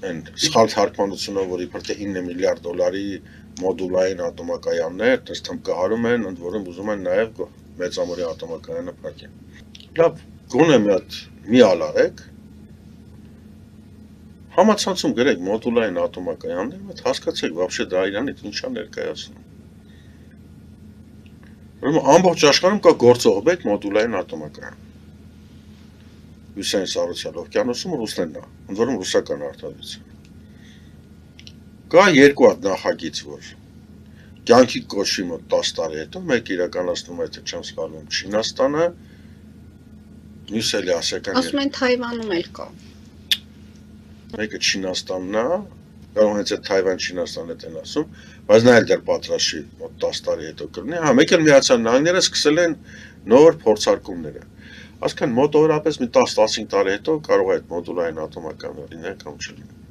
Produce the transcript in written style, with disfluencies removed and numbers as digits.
Այն սխալ թարգմանությունով, որ իբր թե 9 միլիարդ դոլարի մոդուլային ատոմակայաններ, դες թմկահարում են, ընդ որում ուզում են նաև մեծամորի ատոմակայանը փակեն։ Լավ, գոնե մի ալարեք, համացանցում գրեք մոդուլային ատոմակայաններ, բայց հասկացեք, вообще դա իրանից ինչա ներկայացնում։ Ուրեմն ամբողջ աշխարհում կա գործող մեկ մոդուլային ատոմակայան։ Հյուսային Սառուցյալ օվկիանոսում Ռուսնենն է, ընդ որում ռուսական արտադրություն։ Կա երկու հատ նախագիծ, որ կյանքի կոչվի մոտ 10 տարի հետո մեկը իրականացնում է, թե չեմ սխալվում, Չինաստանը, մյուսը էլի ասիական։ Ասում են Թայվանում էլ կա։ Մեկը Չինաստանն է, կարող հենց այդ Թայվան-Չինաստանն են ասում, բայց նա էլ դեռ պատրաստ չի մոտ 10 տարի հետո կլինի։ Հա, մեկ էլ Միացյալ Նահանգները սկսել են նոր փորձարկումները։ Այսինքն մոտավորապես մի 10-15 տարի հետո կարող է այդ մոդուլային ատոմակայանները լինել կամ չլինել։